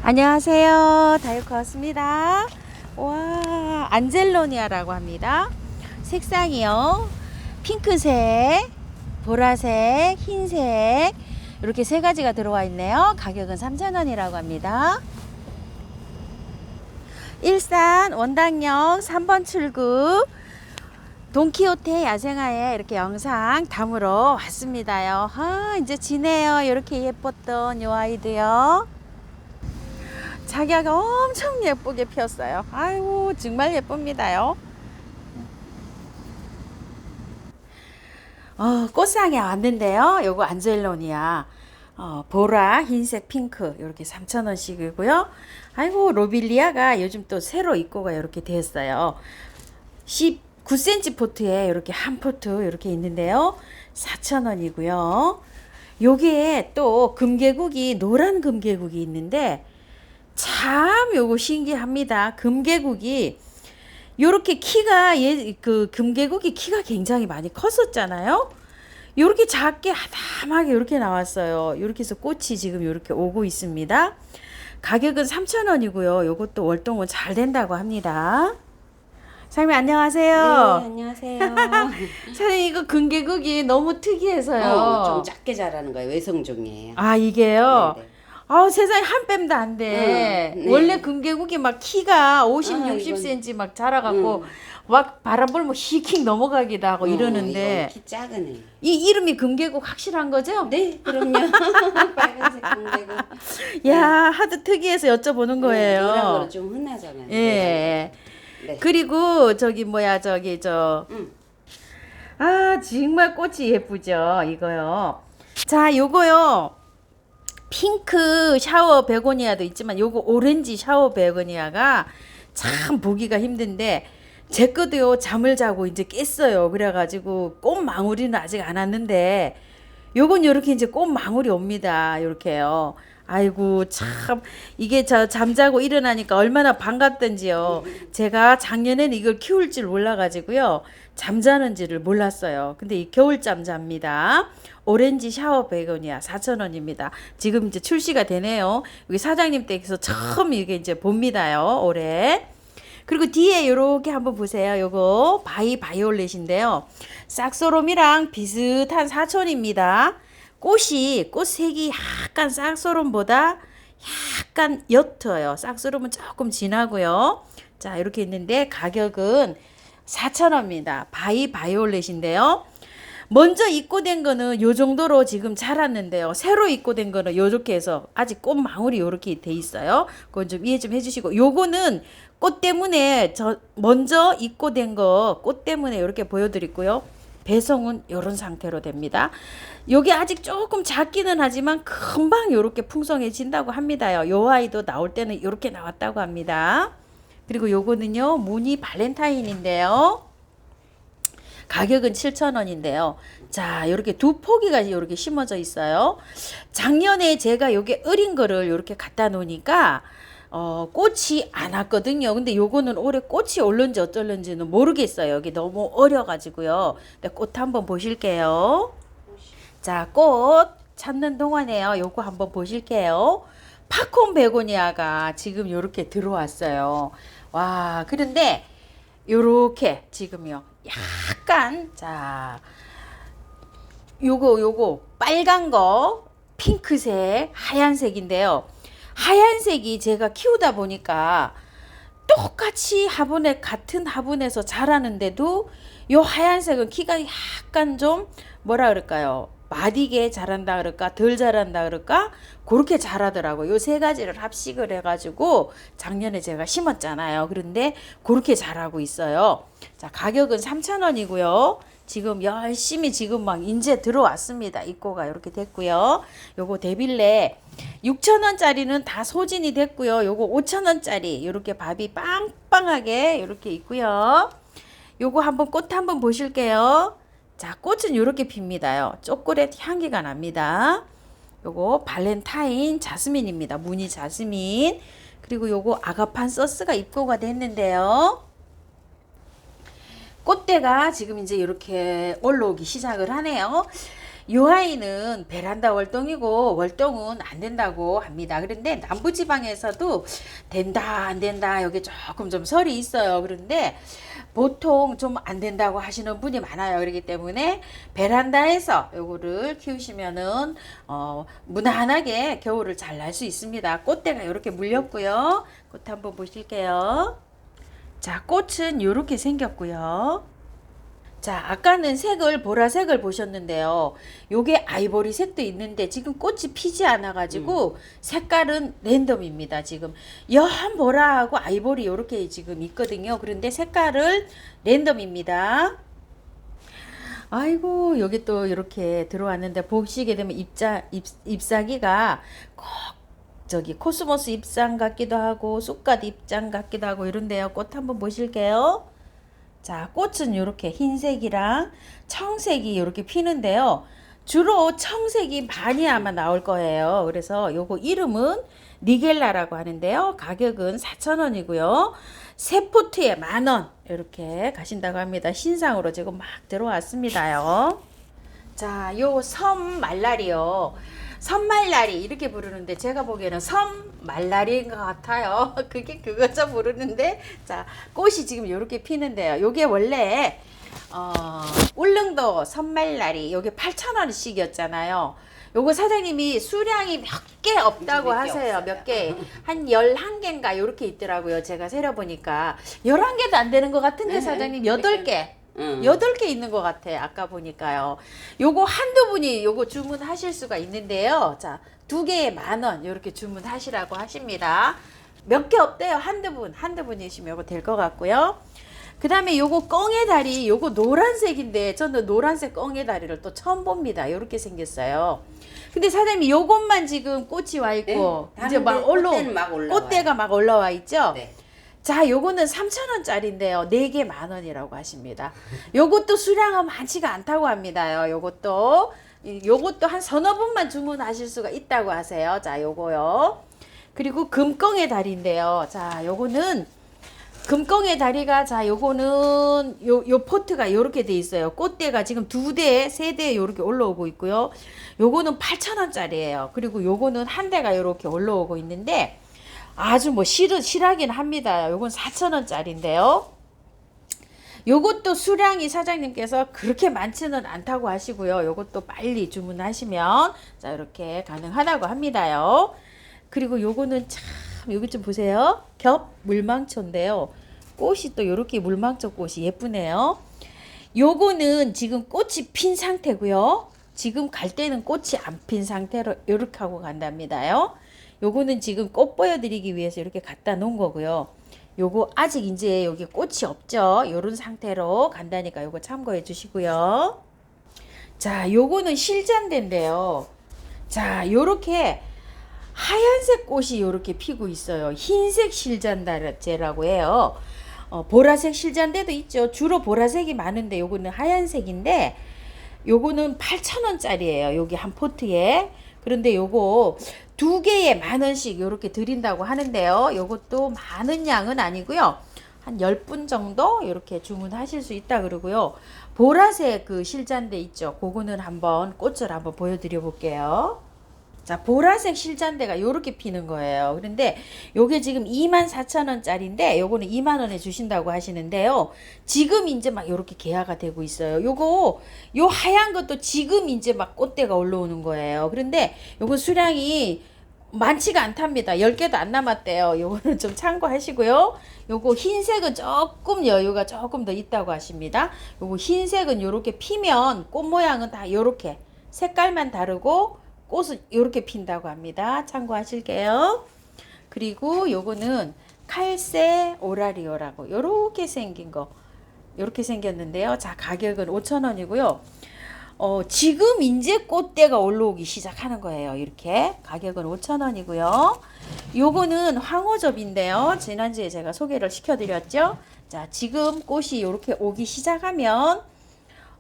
안녕하세요. 다이어트 왔습니다. 와, 안젤로니아라고 합니다. 색상이요. 핑크색, 보라색, 흰색 이렇게 세 가지가 들어와 있네요. 가격은 3,000원이라고 합니다. 일산 원당역 3번 출구 돈키호테 야생화에 이렇게 영상 담으러 왔습니다요. 이제 지네요. 이렇게 예뻤던 요 아이도요. 자기가 엄청 예쁘게 피었어요. 아이고 정말 예쁩니다요. 꽃상에 왔는데요. 요거 안젤로니아 보라, 흰색, 핑크 이렇게 3,000원씩이고요. 아이고 로빌리아가 요즘 또 새로 입고가 이렇게 됐어요. 19cm 포트에 이렇게 한 포트 이렇게 있는데요. 4,000원이고요. 요게 또 금계국이 노란 금계국이 있는데 참 요거 신기합니다. 금계국이 요렇게 키가 그 금계국이 키가 굉장히 많이 컸었잖아요. 요렇게 작게 하담하게 이렇게 나왔어요. 요렇게 해서 꽃이 지금 요렇게 오고 있습니다. 가격은 3,000원이고요. 요것도 월동은 잘 된다고 합니다. 사장님 안녕하세요. 네, 안녕하세요. 사장님 이거 금계국이 너무 특이해서요. 좀 작게 자라는 거예요. 외성종이에요. 아 이게요. 네네. 세상에 한 뺨도 안 돼. 네. 원래 금계국이 막 키가 50, 아, 60cm 막 자라갖고 막 바람 불면 히킹 넘어가기도 하고 이러는데 이거 키 작으네. 이 이름이 금계국 확실한 거죠? 네, 그럼요. 빨간색 공대고. 야, 하도 특이해서 여쭤보는 거예요. 노란 거는 좀 흔하잖아요. 예. 네. 그리고 저기 뭐야 저기 정말 꽃이 예쁘죠 이거요. 자 요거요. 핑크 샤워 베고니아도 있지만 요거 오렌지 샤워 베고니아가 참 보기가 힘든데 제 것도요 잠을 자고 이제 깼어요. 그래가지고 꽃망울이는 아직 안 왔는데 요건 요렇게 이제 꽃망울이 옵니다. 요렇게요. 아이고 참 이게 잠자고 일어나니까 얼마나 반갑던지요. 제가 작년에는 이걸 키울 줄 몰라가지고요 잠자는지를 몰랐어요. 근데 이 겨울잠 잡니다. 오렌지 샤워 베고니아 4,000원입니다. 지금 이제 출시가 되네요. 여기 사장님 댁에서 처음 이게 이제 봅니다요. 올해. 그리고 뒤에 요렇게 한번 보세요. 요거 바이올렛인데요. 싹소롬이랑 비슷한 사촌입니다. 꽃색이 약간 싹소롬보다 약간 옅어요. 싹소롬은 조금 진하고요. 자, 이렇게 있는데 가격은 4,000원입니다. 바이올렛인데요. 먼저 입고된 거는 요 정도로 지금 자랐는데요. 새로 입고된 거는 요렇게 해서 아직 꽃망울이 요렇게 돼 있어요. 그건 좀 이해 좀 해주시고 요거는 꽃 때문에 먼저 입고된 거 꽃 때문에 이렇게 보여드리고요. 배송은 이런 상태로 됩니다. 요게 아직 조금 작기는 하지만 금방 요렇게 풍성해진다고 합니다요. 요 아이도 나올 때는 이렇게 나왔다고 합니다. 그리고 요거는요 무늬 발렌타인인데요. 가격은 7,000원인데요. 자, 이렇게 두 포기가 이렇게 심어져 있어요. 작년에 제가 요게 어린 거를 이렇게 갖다 놓으니까 꽃이 안 왔거든요. 근데 요거는 올해 꽃이 올는지 어떨는지는 모르겠어요. 여기 너무 어려가지고요. 근데 꽃 한번 보실게요. 자, 꽃 찾는 동안에요. 요거 한번 보실게요. 팝콘 베고니아가 지금 요렇게 들어왔어요. 와, 그런데 요렇게 지금요. 약간 자 요거 빨간 거 핑크색 하얀색인데요. 하얀색이 제가 키우다 보니까 똑같이 같은 화분에서 자라는데도 요 하얀색은 키가 약간 좀 뭐라 그럴까요? 마디게 자란다 그럴까 덜 자란다 그럴까 그렇게 자라더라고요. 요 세 가지를 합식을 해가지고 작년에 제가 심었잖아요. 그런데 그렇게 자라고 있어요. 자, 가격은 3,000원이고요. 지금 열심히 지금 막 이제 들어왔습니다. 입고가 이렇게 됐고요. 요거 데빌레 6,000원짜리는 다 소진이 됐고요. 요거 5,000원짜리 이렇게 밥이 빵빵하게 이렇게 있고요. 요거 한번 꽃 한번 보실게요. 자, 꽃은 이렇게 핍니다요. 초콜릿 향기가 납니다. 요거 발렌타인 자스민입니다. 무늬 자스민. 그리고 요거 아가판 서스가 입고가 됐는데요. 꽃대가 지금 이제 이렇게 올라오기 시작을 하네요. 요 아이는 베란다 월동이고 월동은 안 된다고 합니다. 그런데 남부지방에서도 된다 안 된다 여기 조금 좀 설이 있어요. 그런데 보통 좀 안 된다고 하시는 분이 많아요. 그렇기 때문에 베란다에서 요거를 키우시면은 무난하게 겨울을 잘 날 수 있습니다. 꽃대가 이렇게 물렸고요. 꽃 한번 보실게요. 자, 꽃은 이렇게 생겼고요. 자, 아까는 색을 보라색을 보셨는데요. 요게 아이보리 색도 있는데 지금 꽃이 피지 않아 가지고 색깔은 랜덤입니다. 지금 연 보라하고 아이보리 요렇게 지금 있거든요. 그런데 색깔을 랜덤입니다. 아이고, 여기 또 이렇게 들어왔는데 보시게 되면 잎사귀가 꼭 저기 코스모스 잎상 같기도 하고 쑥갓 잎장 같기도 하고 이런데요. 꽃 한번 보실게요. 자, 꽃은 이렇게 흰색이랑 청색이 이렇게 피는데요. 주로 청색이 많이 아마 나올 거예요. 그래서 요거 이름은 니겔라라고 하는데요. 가격은 4,000원이고요. 세 포트에 10,000원 이렇게 가신다고 합니다. 신상으로 지금 막 들어왔습니다요. 자, 요 섬말라리요. 섬말라리 이렇게 부르는데 제가 보기에는 섬말라리인 것 같아요. 그게 그거죠 부르는데 자, 꽃이 지금 이렇게 피는데요. 요게 원래 울릉도 섬말라리 요게 8,000원씩이었잖아요. 요거 사장님이 수량이 몇 개 없다고 하세요. 몇 개. 한 11개인가 요렇게 있더라고요. 제가 세려보니까 11개도 안 되는 것 같은데 사장님 8개. 8개 있는 것 같아. 아까 보니까요. 요거 한두 분이 요거 주문하실 수가 있는데요. 자, 2개에 10,000원 요렇게 주문하시라고 하십니다. 몇 개 없대요. 한두 분이시면 요거 될 것 같고요. 그 다음에 요거 껑의 다리 요거 노란색인데 저는 노란색 껑의 다리를 또 처음 봅니다. 요렇게 생겼어요. 근데 사장님 요것만 지금 꽃이 와 있고 네, 이제 막 꽃대가 막 올라와 있죠. 네. 자, 요거는 3,000원짜리인데요. 4개 10,000원이라고 하십니다. 요것도 수량은 많지가 않다고 합니다요. 요것도 한 서너 분만 주문하실 수가 있다고 하세요. 자, 요거요. 그리고 금껑의 다리인데요. 자, 요거는 금껑의 다리가 자, 요거는 요 포트가 요렇게 돼 있어요. 꽃대가 지금 2대, 3대 요렇게 올라오고 있고요. 요거는 8,000원짜리예요. 그리고 요거는 한 대가 요렇게 올라오고 있는데 아주 뭐 실하긴 합니다. 요건 4,000원짜리인데요. 요것도 수량이 사장님께서 그렇게 많지는 않다고 하시고요. 요것도 빨리 주문하시면 자, 이렇게 가능하다고 합니다요. 그리고 요거는 참 여기 좀 보세요. 겹 물망초인데요. 꽃이 또 요렇게 물망초 꽃이 예쁘네요. 요거는 지금 꽃이 핀 상태고요. 지금 갈 때는 꽃이 안 핀 상태로 요렇게 하고 간답니다요. 요거는 지금 꽃 보여드리기 위해서 이렇게 갖다 놓은 거고요. 요거 아직 이제 여기 꽃이 없죠. 요런 상태로 간다니까 요거 참고해 주시고요. 자, 요거는 실잔대인데요. 자, 요렇게 하얀색 꽃이 요렇게 피고 있어요. 흰색 실잔대라고 해요. 보라색 실잔대도 있죠. 주로 보라색이 많은데 요거는 하얀색인데 요거는 8,000원짜리예요. 여기 한 포트에. 그런데 요거 2개에 10,000원씩 요렇게 드린다고 하는데요. 요것도 많은 양은 아니고요. 한 10분 정도 이렇게 주문하실 수 있다 그러고요. 보라색 그 실잔대 있죠. 그거는 한번 꽃을 한번 보여드려 볼게요. 자, 보라색 실잔대가 요렇게 피는 거예요. 그런데 요게 지금 24,000원짜리인데 요거는 20,000원에 주신다고 하시는데요. 지금 이제 막 요렇게 개화가 되고 있어요. 요거 요 하얀 것도 지금 이제 막 꽃대가 올라오는 거예요. 그런데 요거 수량이 많지가 않답니다. 10개도 안 남았대요. 요거는 좀 참고하시고요. 요거 흰색은 조금 여유가 조금 더 있다고 하십니다. 요거 흰색은 요렇게 피면 꽃 모양은 다 요렇게 색깔만 다르고 꽃은 요렇게 핀다고 합니다. 참고하실게요. 그리고 요거는 칼세 오라리오라고 요렇게 생긴 거 요렇게 생겼는데요. 자, 가격은 5,000원이고요. 지금 이제 꽃대가 올라오기 시작하는 거예요. 이렇게 가격은 5,000원이고요. 요거는 황호접인데요. 지난주에 제가 소개를 시켜드렸죠. 자, 지금 꽃이 이렇게 오기 시작하면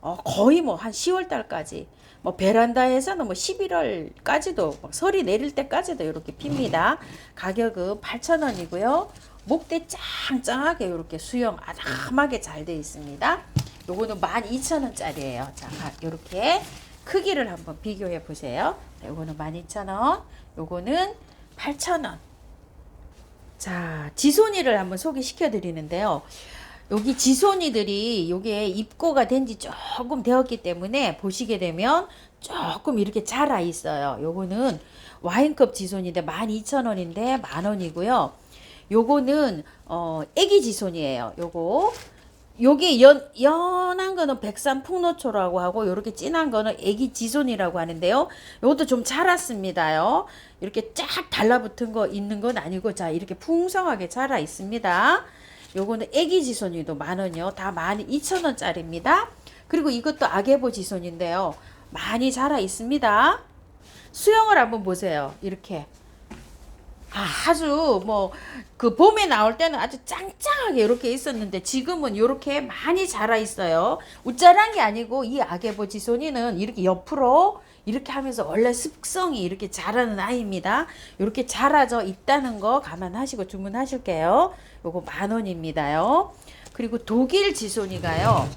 거의 뭐 한 10월 달까지 뭐 베란다에서는 뭐 11월까지도 설이 내릴 때까지도 이렇게 핍니다. 가격은 8,000원이고요. 목대 짱짱하게 이렇게 수영 아담하게 잘 되어 있습니다. 요거는 12,000원짜리예요. 자, 이렇게 크기를 한번 비교해 보세요. 자, 요거는 12,000원, 요거는 8,000원. 자, 지손이를 한번 소개시켜 드리는데요. 여기 지손이들이 요게 입고가 된 지 조금 되었기 때문에 보시게 되면 조금 이렇게 자라 있어요. 요거는 와인컵 지손인데 12,000원인데 만원이고요. 요거는 애기 지손이에요. 요게 연한 거는 백산 풍노초라고 하고 요렇게 진한 거는 애기 지손이라고 하는데요. 요것도 좀 자랐습니다요. 이렇게 쫙 달라붙은 거 있는 건 아니고 자 이렇게 풍성하게 자라 있습니다. 요거는 애기 지손이도 만원이요. 다 12,000원짜리입니다. 그리고 이것도 아게보 지손인데요. 많이 자라 있습니다. 수영을 한번 보세요. 이렇게 아주 뭐 그 봄에 나올 때는 아주 짱짱하게 이렇게 있었는데 지금은 이렇게 많이 자라 있어요. 우짜란 게 아니고 이 아게보 지손이는 이렇게 옆으로 이렇게 하면서 원래 습성이 이렇게 자라는 아이입니다. 이렇게 자라져 있다는 거 감안하시고 주문하실게요. 요거 만원입니다요. 그리고 독일 지손이가요.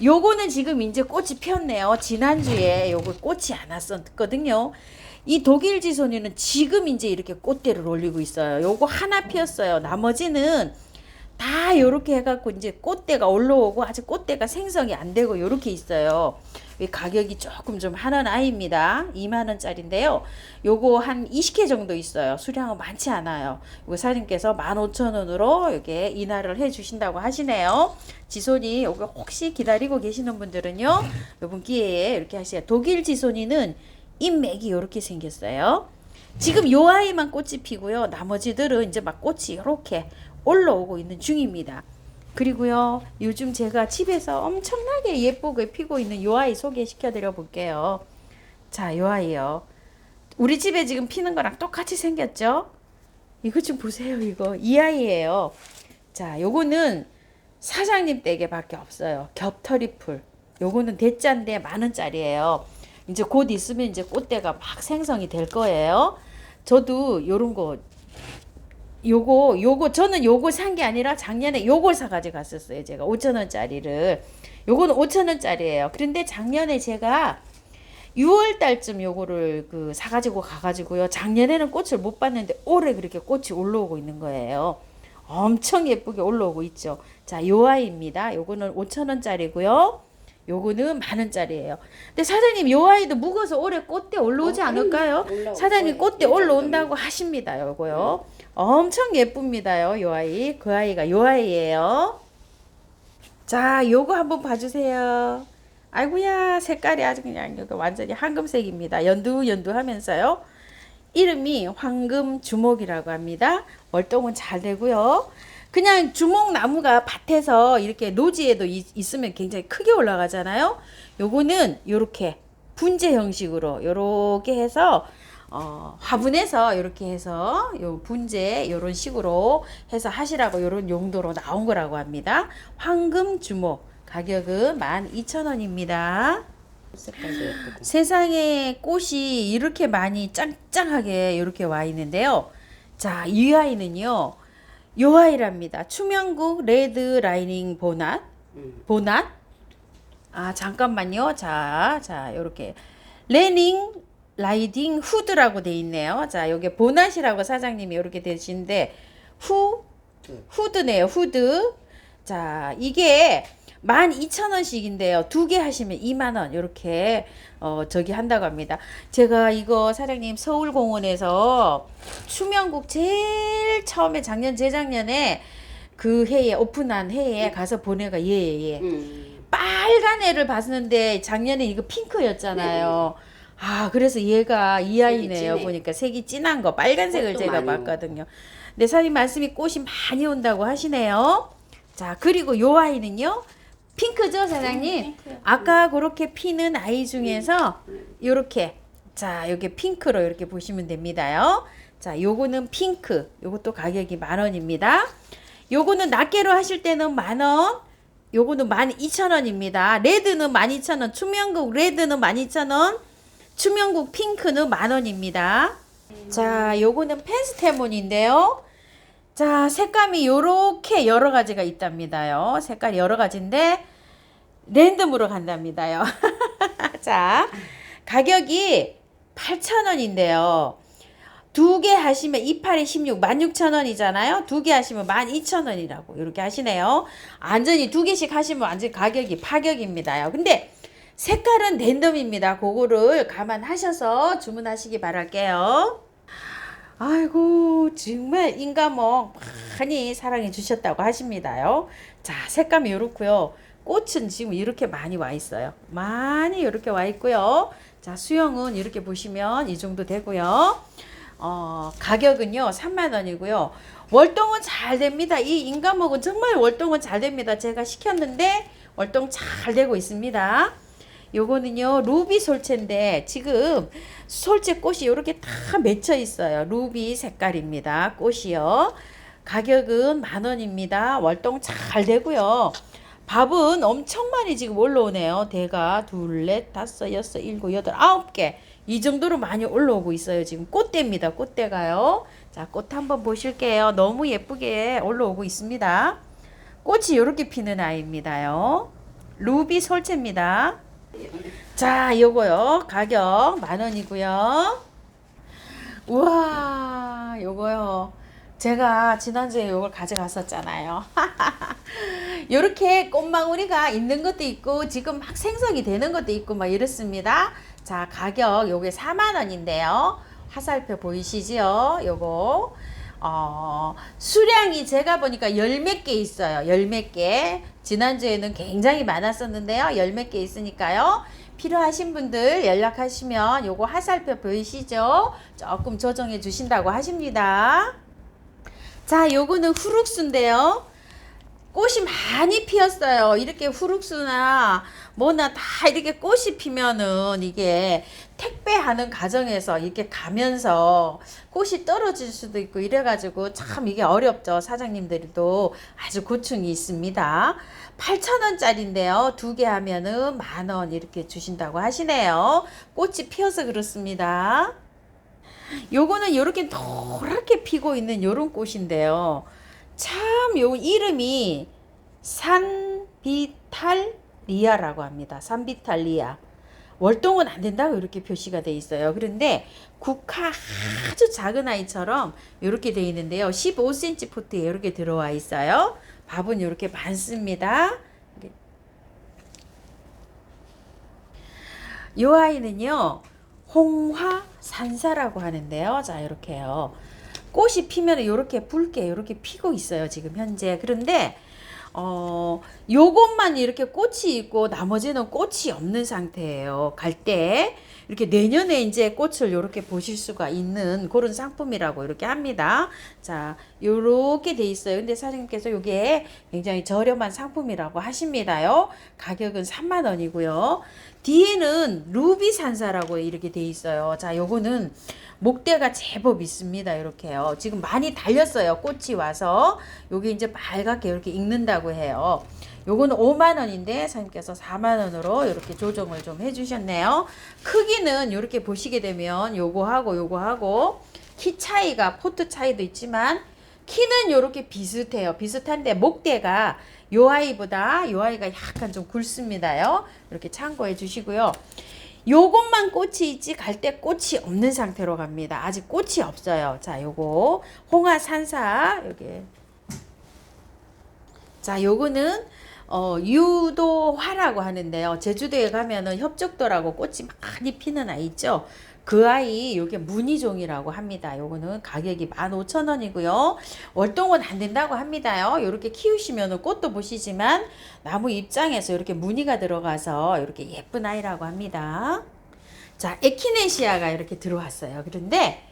요거는 지금 이제 꽃이 폈네요. 지난주에 요거 꽃이 안 왔었거든요. 이 독일 지손이는 지금 이제 이렇게 꽃대를 올리고 있어요. 요거 하나 피었어요. 나머지는 다 요렇게 해갖고 이제 꽃대가 올라오고 아직 꽃대가 생성이 안 되고 요렇게 있어요. 가격이 조금 좀 하는 아이입니다. 2만원짜리인데요. 요거 한 20개 정도 있어요. 수량은 많지 않아요. 요거 사장님께서 15,000원으로 이렇게 인하를 해 주신다고 하시네요. 지손이 요거 혹시 기다리고 계시는 분들은요. 요번 기회에 이렇게 하세요. 독일 지손이는 잎맥이 이렇게 생겼어요. 지금 요 아이만 꽃이 피고요. 나머지들은 이제 막 꽃이 이렇게 올라오고 있는 중입니다. 그리고요. 요즘 제가 집에서 엄청나게 예쁘게 피고 있는 요 아이 소개시켜 드려 볼게요. 자, 요 아이요. 우리 집에 지금 피는 거랑 똑같이 생겼죠? 이거 좀 보세요. 이 아이예요. 자, 요거는 사장님 댁에밖에 없어요. 겹터리풀. 요거는 대짜인데 만원짜리예요. 이제 곧 있으면 이제 꽃대가 막 생성이 될 거예요. 저도 요런 거 요거 저는 요거 산 게 아니라 작년에 요걸 사 가지고 갔었어요. 제가 5,000원짜리를. 요거는 5,000원짜리예요. 그런데 작년에 제가 6월 달쯤 요거를 사 가지고 가 가지고요. 작년에는 꽃을 못 봤는데 올해 그렇게 꽃이 올라오고 있는 거예요. 엄청 예쁘게 올라오고 있죠. 자, 요 아이입니다. 요거는 5,000원짜리고요. 요거는 만원짜리예요. 근데 사장님 요 아이도 묵어서 올해 꽃대 올라오지 않을까요? 사장님 꽃대 올라온다고 하십니다. 요거요. 엄청 예쁩니다요. 요 아이. 그 아이가 요 아이예요. 자, 요거 한번 봐주세요. 아이고야 색깔이 아주 그냥 이거 완전히 황금색입니다. 연두연두하면서요. 이름이 황금 주목이라고 합니다. 월동은 잘 되고요. 그냥 주목나무가 밭에서 이렇게 노지에도 있으면 굉장히 크게 올라가잖아요. 요거는 요렇게 분재 형식으로 요렇게 해서 화분에서 이렇게 해서 요 분재 요런 식으로 해서 하시라고 요런 용도로 나온 거라고 합니다. 황금 주목 가격은 12,000원입니다. 세상에 꽃이 이렇게 많이 짱짱하게 이렇게 와 있는데요. 자, 이 아이는요. 요 아이랍니다. 추명국 레드 라이닝 보낫. 아, 잠깐만요. 자, 요렇게 레닝 라이딩 후드라고 돼 있네요. 자, 요게 보낫이라고 사장님이 이렇게 되시는데 후드네요. 후드. 자, 이게 12,000원씩인데요. 2개 하시면 2만원 이렇게 저기 한다고 합니다. 제가 이거 사장님 서울공원에서 추명국 제일 처음에 작년 재작년에 그 해에 오픈한 해에 가서 보내가 예. 빨간 애를 봤는데 작년에 이거 핑크였잖아요. 아, 그래서 얘가 이 아이네요. 보니까 색이 진한 거 빨간색을 제가 봤거든요. 근데 사장님 말씀이 꽃이 많이 온다고 하시네요. 자, 그리고 요 아이는요. 핑크죠, 사장님? 아까 그렇게 피는 아이 중에서 요렇게 자, 요게 핑크로 이렇게 보시면 됩니다요. 자, 요거는 핑크. 요것도 가격이 만원입니다. 요거는 낱개로 하실 때는 만원. 요거는 12,000원입니다. 레드는 12,000원. 추명국 레드는 12,000원. 추명국 핑크는 만원입니다. 자, 요거는 펜스테몬인데요. 자, 색감이 요렇게 여러 가지가 있답니다요. 색깔이 여러 가지인데 랜덤으로 간답니다요. 자, 가격이 8,000원인데요. 두 개 하시면 28에 16, 16,000원이잖아요. 두 개 하시면 12,000원이라고 이렇게 하시네요. 완전히 두 개씩 하시면 완전 가격이 파격입니다요. 근데 색깔은 랜덤입니다. 그거를 감안하셔서 주문하시기 바랄게요. 아이고 정말 인감옥 많이 사랑해 주셨다고 하십니다요. 자, 색감이 이렇고요. 꽃은 지금 이렇게 많이 와 있어요. 많이 이렇게 와 있고요. 자, 수영은 이렇게 보시면 이 정도 되고요. 가격은요 3만원이고요. 월동은 잘 됩니다. 이 인감목은 정말 월동은 잘 됩니다. 제가 시켰는데 월동 잘 되고 있습니다. 요거는요 루비 솔채인데 지금 솔채 꽃이 이렇게 다 맺혀 있어요. 루비 색깔입니다. 꽃이요. 가격은 10,000원입니다. 월동 잘 되고요. 밥은 엄청 많이 지금 올라오네요. 대가 둘, 넷, 다섯, 여섯, 일곱, 여덟, 9개. 이 정도로 많이 올라오고 있어요. 지금 꽃대입니다. 꽃대가요. 자, 꽃 한번 보실게요. 너무 예쁘게 올라오고 있습니다. 꽃이 이렇게 피는 아이입니다요. 루비 솔채입니다. 자, 요거요. 가격 10,000원이고요. 우와, 요거요. 제가 지난주에 요걸 가져갔었잖아요. 요렇게 꽃망울이가 있는 것도 있고 지금 막 생성이 되는 것도 있고 막 이렇습니다. 자, 가격 요게 40,000원인데요. 화살표 보이시지요? 요거 수량이 제가 보니까 열 몇 개 있어요. 열 몇 개. 지난주에는 굉장히 많았었는데요. 열 몇 개 있으니까요. 필요하신 분들 연락하시면 요거 화살표 보이시죠? 조금 조정해 주신다고 하십니다. 자, 요거는 후룩수인데요. 꽃이 많이 피었어요. 이렇게 후룩수나 뭐나 다 이렇게 꽃이 피면은 이게 택배하는 과정에서 이렇게 가면서 꽃이 떨어질 수도 있고 이래가지고 참 이게 어렵죠. 사장님들도 아주 고충이 있습니다. 8,000원짜리인데요. 두 개 하면은 10,000원 이렇게 주신다고 하시네요. 꽃이 피어서 그렇습니다. 요거는 이렇게 노랗게 피고 있는 요런 꽃인데요. 참 요 이름이 산비탈리아라고 합니다. 산비탈리아. 월동은 안 된다고 이렇게 표시가 돼 있어요. 그런데 국화 아주 작은 아이처럼 이렇게 돼 있는데요. 15cm 포트에 이렇게 들어와 있어요. 밥은 이렇게 많습니다. 이 아이는요 홍화산사라고 하는데요. 자, 이렇게요. 꽃이 피면 이렇게 붉게 이렇게 피고 있어요. 지금 현재. 그런데 요것만 이렇게 꽃이 있고 나머지는 꽃이 없는 상태예요. 갈 때 이렇게 내년에 이제 꽃을 이렇게 보실 수가 있는 그런 상품이라고 이렇게 합니다. 자, 요렇게 돼 있어요. 근데 사장님께서 요게 굉장히 저렴한 상품이라고 하십니다요. 가격은 30,000원이고요. 뒤에는 루비산사라고 이렇게 돼 있어요. 자, 요거는 목대가 제법 있습니다. 이렇게요. 지금 많이 달렸어요. 꽃이 와서. 요게 이제 빨갛게 이렇게 익는다고 해요. 요거는 50,000원인데 사장님께서 40,000원으로 이렇게 조정을 좀 해주셨네요. 크기는 이렇게 보시게 되면 요거하고 키 차이가 포트 차이도 있지만 키는 이렇게 비슷해요. 비슷한데 목대가 요 아이보다 요 아이가 약간 좀 굵습니다요. 이렇게 참고해 주시고요. 요것만 꽃이 있지 갈 때 꽃이 없는 상태로 갑니다. 아직 꽃이 없어요. 자, 요거 홍화산사 요게. 자, 요거는 유도화라고 하는데요. 제주도에 가면은 협적도라고 꽃이 많이 피는 아이 있죠. 그 아이 요게 무늬종이라고 합니다. 요거는 가격이 15,000원이고요. 월동은 안 된다고 합니다요. 요렇게 키우시면은 꽃도 보시지만 나무 입장에서 이렇게 무늬가 들어가서 이렇게 예쁜 아이라고 합니다. 자, 에키네시아가 이렇게 들어왔어요. 그런데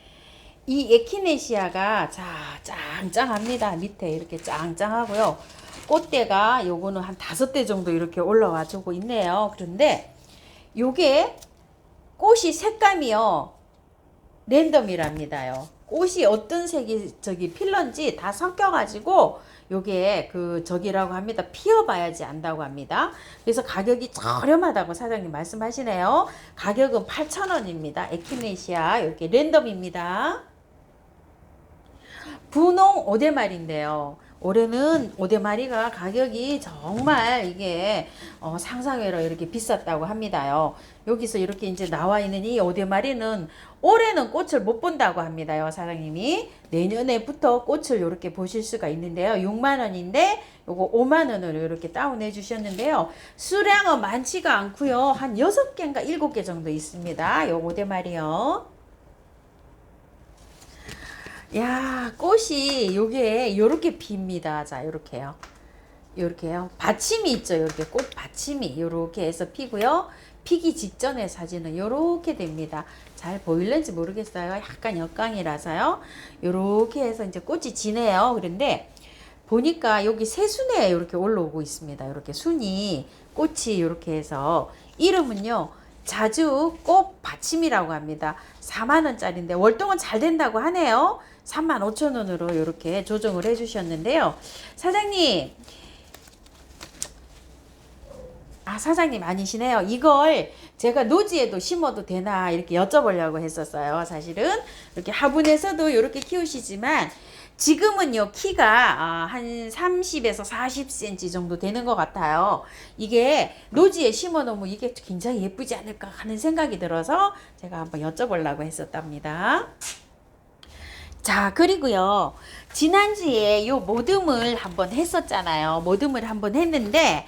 이 에키네시아가 자, 짱짱합니다. 밑에 이렇게 짱짱하고요. 꽃대가 요거는 한 5대 정도 이렇게 올라와 주고 있네요. 그런데 요게 꽃이 색감이요 랜덤이랍니다요. 꽃이 어떤 색이 저기 필런지 다 섞여 가지고 요게 그 저기라고 합니다. 피어봐야지 안다고 합니다. 그래서 가격이 저렴하다고 사장님 말씀하시네요. 가격은 8,000원입니다. 에키네시아 이렇게 랜덤입니다. 분홍 오대말인데요. 올해는 오대마리가 가격이 정말 이게 상상외로 이렇게 비쌌다고 합니다요. 여기서 이렇게 이제 나와 있는 이 오대마리는 올해는 꽃을 못 본다고 합니다요. 사장님이 내년에부터 꽃을 이렇게 보실 수가 있는데요. 6만 원인데 요거 5만 원으로 이렇게 다운해 주셨는데요. 수량은 많지가 않고요. 한 6개인가 7개 정도 있습니다. 요 오대마리요. 야, 꽃이 요게 요렇게 핍니다. 자, 요렇게요. 요렇게요. 받침이 있죠. 요렇게 꽃 받침이 요렇게 해서 피고요. 피기 직전의 사진은 요렇게 됩니다. 잘 보일는지 모르겠어요. 약간 역광이라서요. 요렇게 해서 이제 꽃이 지네요. 그런데 보니까 여기 새순에 이렇게 올라오고 있습니다. 이렇게 순이 꽃이 이렇게 해서 이름은요. 자주 꽃 받침이라고 합니다. 4만 원짜리인데 월동은 잘 된다고 하네요. 35,000원으로 이렇게 조정을 해 주셨는데요. 사장님, 사장님 아니시네요. 이걸 제가 노지에도 심어도 되나 이렇게 여쭤보려고 했었어요. 사실은 이렇게 화분에서도 이렇게 키우시지만 지금은요 키가 한 30에서 40cm 정도 되는 것 같아요. 이게 노지에 심어 놓으면 이게 굉장히 예쁘지 않을까 하는 생각이 들어서 제가 한번 여쭤보려고 했었답니다. 자, 그리고요 지난주에 요 모듬을 한번 했었잖아요. 모듬을 한번 했는데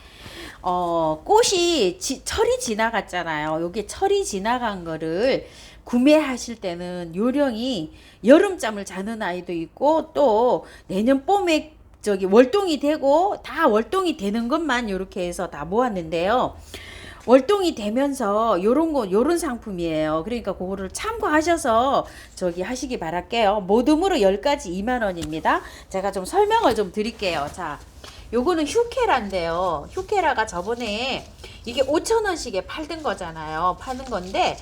꽃이 철이 지나갔잖아요. 요게 철이 지나간 거를 구매하실 때는 요령이 여름잠을 자는 아이도 있고 또 내년 봄에 저기 월동이 되고 다 월동이 되는 것만 요렇게 해서 다 모았는데요. 월동이 되면서 요런 상품이에요. 그러니까 그거를 참고하셔서 저기 하시기 바랄게요. 모듬으로 10가지 2만 원입니다. 제가 좀 설명을 좀 드릴게요. 자, 요거는 휴케라인데요. 휴케라가 저번에 이게 5,000원씩에 팔던 거잖아요. 파는 건데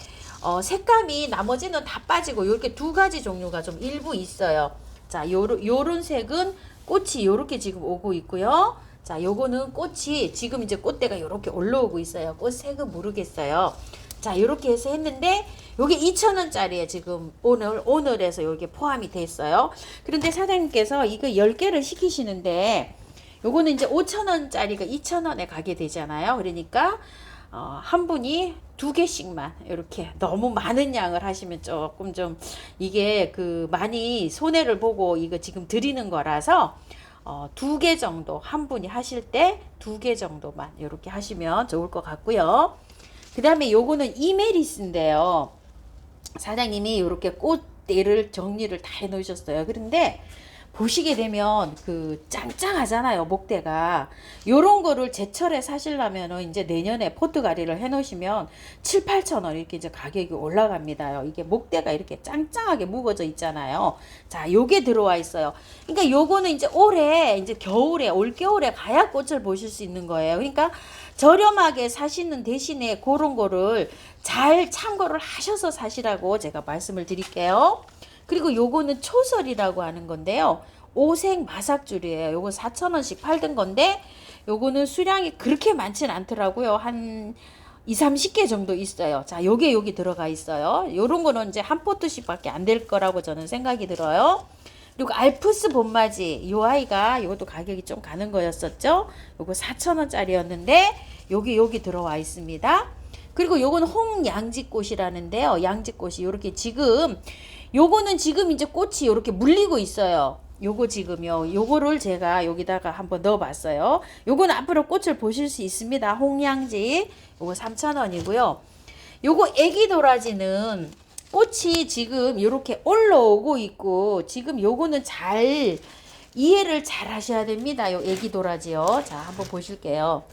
색감이 나머지는 다 빠지고 이렇게 두 가지 종류가 좀 일부 있어요. 자, 요런 색은 꽃이 요렇게 지금 오고 있고요. 자, 요거는 꽃이 지금 이제 꽃대가 요렇게 올라오고 있어요. 꽃 색은 모르겠어요. 자, 요렇게 해서 했는데 요게 2,000원짜리에 지금 오늘에서 요게 포함이 됐어요. 그런데 사장님께서 이거 10개를 시키시는데 요거는 이제 5,000원짜리가 2,000원에 가게 되잖아요. 그러니까 한 분이 2개씩만 이렇게 너무 많은 양을 하시면 조금 좀 이게 많이 손해를 보고 이거 지금 드리는 거라서 2개 정도 한 분이 하실 때 2개 정도만 이렇게 하시면 좋을 것 같고요. 그 다음에 요거는 이메리스인데요. 사장님이 이렇게 꽃대를 정리를 다 해 놓으셨어요. 그런데 보시게 되면 짱짱하잖아요. 목대가. 요런 거를 제철에 사시려면은 이제 내년에 포트가리를 해 놓으시면 7, 8천 원 이렇게 이제 가격이 올라갑니다요. 이게 목대가 이렇게 짱짱하게 묵어져 있잖아요. 자, 요게 들어와 있어요. 그러니까 요거는 이제 올해 이제 겨울에 올겨울에 가야 꽃을 보실 수 있는 거예요. 그러니까 저렴하게 사시는 대신에 그런 거를 잘 참고를 하셔서 사시라고 제가 말씀을 드릴게요. 그리고 요거는 초설이라고 하는 건데요. 오색 마삭줄이에요. 요거 4,000원씩 팔던 건데 요거는 수량이 그렇게 많진 않더라고요. 한 2, 30개 정도 있어요. 자, 요게 여기 들어가 있어요. 요런 거는 이제 한 포트씩밖에 안 될 거라고 저는 생각이 들어요. 그리고 알프스 봄맞이 요 아이가 요것도 가격이 좀 가는 거였었죠. 요거 4,000원짜리였는데 여기 들어와 있습니다. 그리고 요건 홍양지꽃이라는데요. 양지꽃이 요렇게 지금 요거는 지금 이제 꽃이 요렇게 물리고 있어요. 요거 지금요. 요거를 제가 여기다가 한번 넣어 봤어요. 요거는 앞으로 꽃을 보실 수 있습니다. 홍양지. 요거 3,000원이고요. 요거 애기 도라지는 꽃이 지금 요렇게 올라오고 있고 지금 요거는 잘 이해를 잘 하셔야 됩니다. 요 애기 도라지요. 자, 한번 보실게요.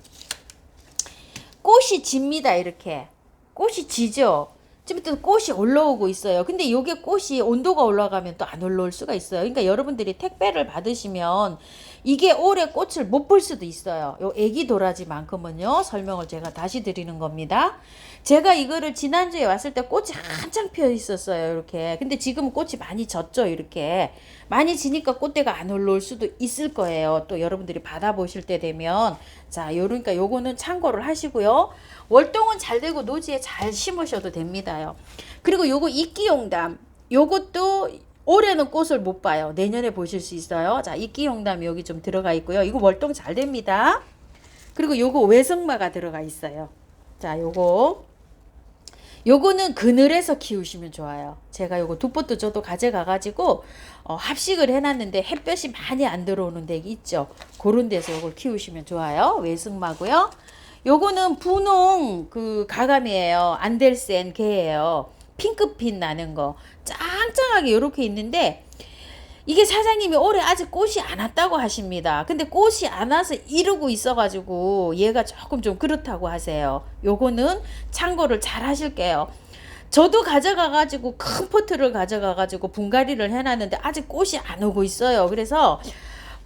꽃이 집니다. 이렇게. 꽃이 지죠. 지금 꽃이 올라오고 있어요. 근데 요게 꽃이 온도가 올라가면 또 안 올라올 수가 있어요. 그러니까 여러분들이 택배를 받으시면 이게 올해 꽃을 못 볼 수도 있어요. 요 애기 도라지만큼은요. 설명을 제가 다시 드리는 겁니다. 제가 이거를 지난주에 왔을 때 꽃이 한창 피어 있었어요. 이렇게. 근데 지금 꽃이 많이 졌죠. 이렇게. 많이 지니까 꽃대가 안 올라올 수도 있을 거예요. 또 여러분들이 받아보실 때 되면. 자, 그러니까 요거는 참고를 하시고요. 월동은 잘 되고 노지에 잘 심으셔도 됩니다요. 그리고 요거 이끼용담. 요것도 올해는 꽃을 못 봐요. 내년에 보실 수 있어요. 자, 이끼홍담이 여기 좀 들어가 있고요. 이거 월동 잘 됩니다. 그리고 요거 외성마가 들어가 있어요. 자, 요거는 그늘에서 키우시면 좋아요. 제가 요거 두 포트 저도 가져가가지고 합식을 해놨는데 햇볕이 많이 안 들어오는 데 있죠. 그런 데서 요걸 키우시면 좋아요. 외승마고요. 요거는 분홍 그 가감이에요. 안델센 개예요. 핑크빛 나는 거. 짱짱하게 요렇게 있는데 이게 사장님이 올해 아직 꽃이 안 왔다고 하십니다. 근데 꽃이 안 와서 이러고 있어가지고 얘가 조금 좀 그렇다고 하세요. 요거는 참고를 잘 하실게요. 저도 가져가가지고 큰 포트를 가져가가지고 분갈이를 해놨는데 아직 꽃이 안 오고 있어요. 그래서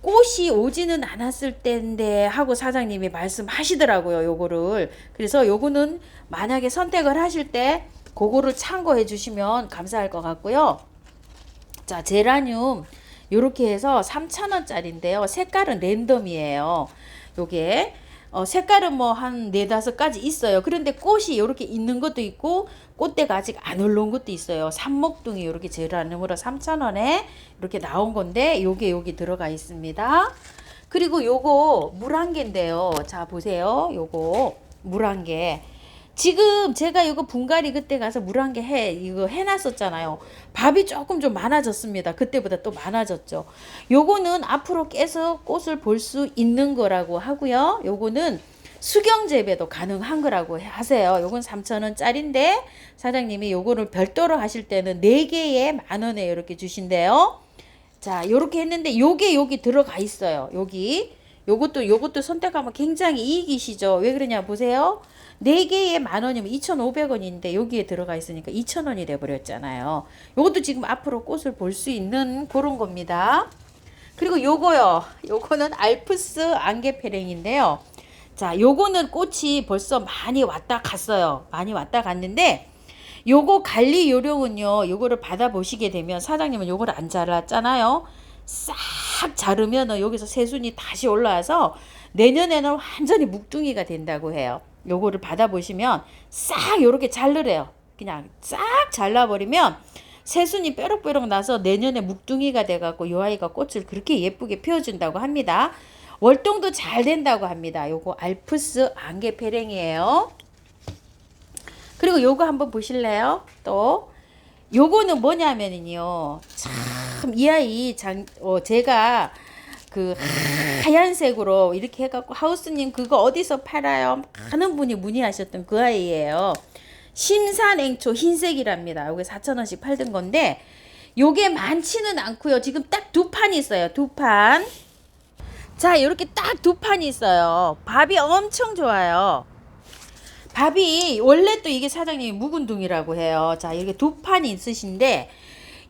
꽃이 오지는 않았을 때인데 하고 사장님이 말씀하시더라고요. 요거를. 그래서 요거는 만약에 선택을 하실 때 그거를 참고해 주시면 감사할 것 같고요. 자, 제라늄 요렇게 해서 3,000원짜리인데요. 색깔은 랜덤이에요. 요게 색깔은 뭐 한 4-5가지 있어요. 그런데 꽃이 요렇게 있는 것도 있고 꽃대가 아직 안 올라온 것도 있어요. 삼목둥이 요렇게 제라늄으로 3,000원에 이렇게 나온 건데 요게 여기 들어가 있습니다. 그리고 요거 물안개인데요. 자, 보세요. 요거 물안개. 지금 제가 이거 분갈이 그때 가서 물안개 이거 해놨었잖아요. 밥이 조금 좀 많아졌습니다. 그때보다 또 많아졌죠. 요거는 앞으로 계속 꽃을 볼 수 있는 거라고 하고요. 요거는 수경 재배도 가능한 거라고 하세요. 요건 3,000원짜리인데 사장님이 요거를 별도로 하실 때는 4개에 10,000원에 이렇게 주신대요. 자, 요렇게 했는데 요게 여기 들어가 있어요. 여기. 요것도 선택하면 굉장히 이익이시죠. 왜 그러냐 보세요. 4개에 10,000원이면 2,500원인데 여기에 들어가 있으니까 2,000원이 돼버렸잖아요. 요것도 지금 앞으로 꽃을 볼 수 있는 그런 겁니다. 그리고 요거요. 요거는 알프스 안개페랭인데요. 자, 요거는 꽃이 벌써 많이 왔다 갔어요. 많이 왔다 갔는데 요거 관리 요령은요. 요거를 받아보시게 되면 사장님은 요거를 안 잘랐잖아요. 싹 자르면 여기서 새순이 다시 올라와서 내년에는 완전히 묵둥이가 된다고 해요. 요거를 받아보시면 싹 요렇게 자르래요. 그냥 싹 잘라버리면 새순이 뾰록뾰록 나서 내년에 묵둥이가 돼갖고 요 아이가 꽃을 그렇게 예쁘게 피워준다고 합니다. 월동도 잘 된다고 합니다. 요거 알프스 안개페랭이에요. 그리고 요거 한번 보실래요? 또 요거는 뭐냐면요. 참 이 아이 제가 그 하얀색으로 이렇게 해갖고 하우스님 그거 어디서 팔아요? 많은 분이 문의하셨던 그 아이예요. 심산앵초 흰색이랍니다. 요게 4,000원씩 팔던 건데 요게 많지는 않고요. 지금 딱 2판이 있어요. 2판. 자, 이렇게 딱 2판이 있어요. 밥이 엄청 좋아요. 밥이 원래 또 이게 사장님이 묵은둥이라고 해요. 자, 이렇게 2판이 있으신데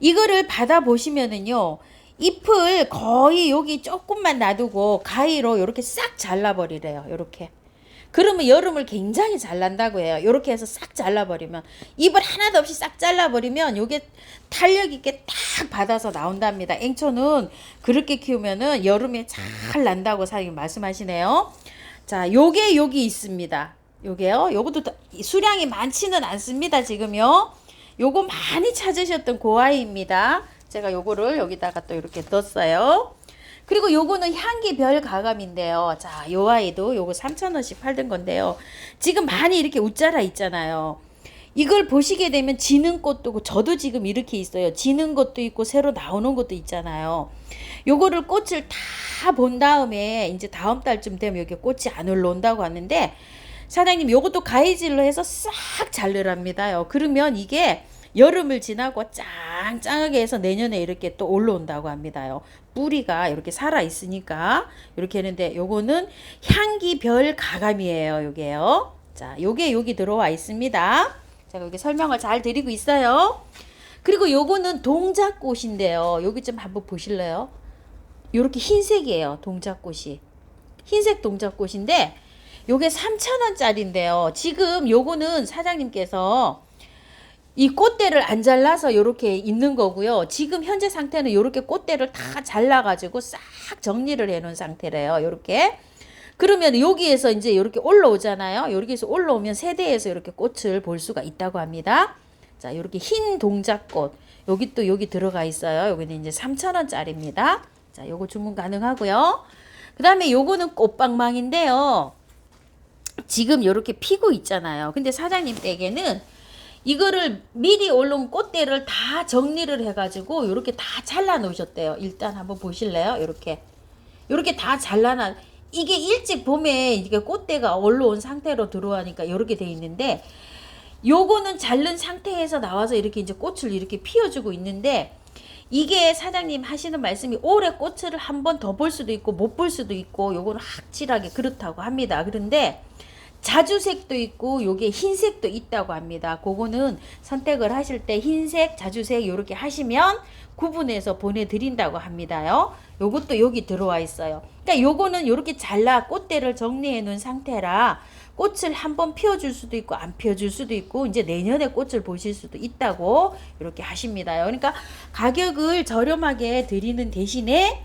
이거를 받아보시면은요. 잎을 거의 여기 조금만 놔두고 가위로 이렇게 싹 잘라버리래요. 이렇게. 그러면 여름을 굉장히 잘 난다고 해요. 이렇게 해서 싹 잘라버리면 잎을 하나도 없이 싹 잘라버리면 요게 탄력 있게 딱 받아서 나온답니다. 앵초는 그렇게 키우면은 여름에 잘 난다고 사장님 말씀하시네요. 자, 요게 여기 있습니다. 요게요. 요것도 수량이 많지는 않습니다. 지금요. 요거 많이 찾으셨던 고아이입니다. 제가 요거를 여기다가 또 이렇게 넣었어요. 그리고 요거는 향기별 가감인데요. 자, 요 아이도 요거 3,000원씩 팔던 건데요. 지금 많이 이렇게 웃자라 있잖아요. 이걸 보시게 되면 지는 꽃도 저도 지금 이렇게 있어요. 지는 것도 있고 새로 나오는 것도 있잖아요. 요거를 꽃을 다 본 다음에 이제 다음 달쯤 되면 여기 꽃이 안 올라온다고 하는데 사장님 요것도 가위질로 해서 싹 자르랍니다요. 그러면 이게 여름을 지나고 짱짱하게 해서 내년에 이렇게 또 올라온다고 합니다요. 뿌리가 이렇게 살아 있으니까 이렇게 했는데 요거는 향기별 가감이에요. 요게요. 자, 요게 여기 들어와 있습니다. 제가 여기 설명을 잘 드리고 있어요. 그리고 요거는 동작꽃인데요. 여기 좀 한번 보실래요? 요렇게 흰색이에요. 동작꽃이. 흰색 동작꽃인데 요게 3,000원짜리인데요. 지금 요거는 사장님께서 이 꽃대를 안 잘라서 요렇게 있는 거고요. 지금 현재 상태는 요렇게 꽃대를 다 잘라가지고 싹 정리를 해 놓은 상태래요. 요렇게. 그러면 여기에서 이제 요렇게 올라오잖아요. 여기에서 올라오면 세대에서 이렇게 꽃을 볼 수가 있다고 합니다. 자, 요렇게 흰 동작꽃. 여기 또 여기 들어가 있어요. 여기는 이제 3,000원짜리입니다. 자, 요거 주문 가능하고요. 그 다음에 요거는 꽃방망인데요. 지금 요렇게 피고 있잖아요. 근데 사장님 댁에는 이거를 미리 올라온 꽃대를 다 정리를 해가지고 요렇게 다 잘라 놓으셨대요. 일단 한번 보실래요? 요렇게 다 잘라놔. 이게 일찍 봄에 이게 꽃대가 올라온 상태로 들어가니까 요렇게 돼 있는데, 요거는 자른 상태에서 나와서 이렇게 이제 꽃을 이렇게 피워주고 있는데, 이게 사장님 하시는 말씀이 올해 꽃을 한 번 더 볼 수도 있고 못 볼 수도 있고 요거는 확실하게 그렇다고 합니다. 그런데 자주색도 있고 요게 흰색도 있다고 합니다. 그거는 선택을 하실 때 흰색, 자주색 요렇게 하시면 구분해서 보내드린다고 합니다요. 요것도 여기 들어와 있어요. 그러니까 요거는 요렇게 잘라 꽃대를 정리해 놓은 상태라 꽃을 한번 피워줄 수도 있고 안 피워줄 수도 있고 이제 내년에 꽃을 보실 수도 있다고 이렇게 하십니다요. 그러니까 가격을 저렴하게 드리는 대신에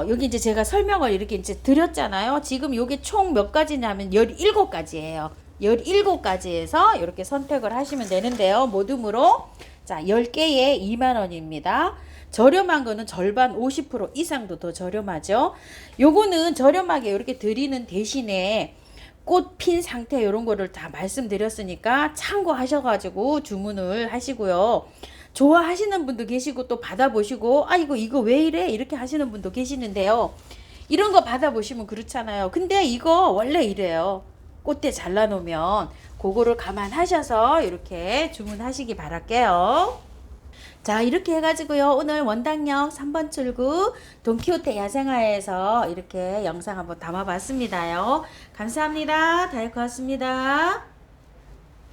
여기 이제 제가 설명을 이렇게 이제 드렸잖아요. 지금 요게 총 몇 가지냐면 17가지예요. 17가지에서 이렇게 선택을 하시면 되는데요. 모둠으로 자 10개에 2만원입니다. 저렴한 거는 절반 50% 이상도 더 저렴하죠. 요거는 저렴하게 이렇게 드리는 대신에 꽃 핀 상태 이런 거를 다 말씀드렸으니까 참고하셔가지고 주문을 하시고요. 좋아하시는 분도 계시고 또 받아보시고 아이고 이거 왜 이래 이렇게 하시는 분도 계시는데요. 이런 거 받아보시면 그렇잖아요. 근데 이거 원래 이래요. 꽃대 잘라놓으면 그거를 감안하셔서 이렇게 주문하시기 바랄게요. 자 이렇게 해가지고요. 오늘 원당역 3번 출구 돈키호테 야생화에서 이렇게 영상 한번 담아봤습니다요. 감사합니다. 다이코였습니다.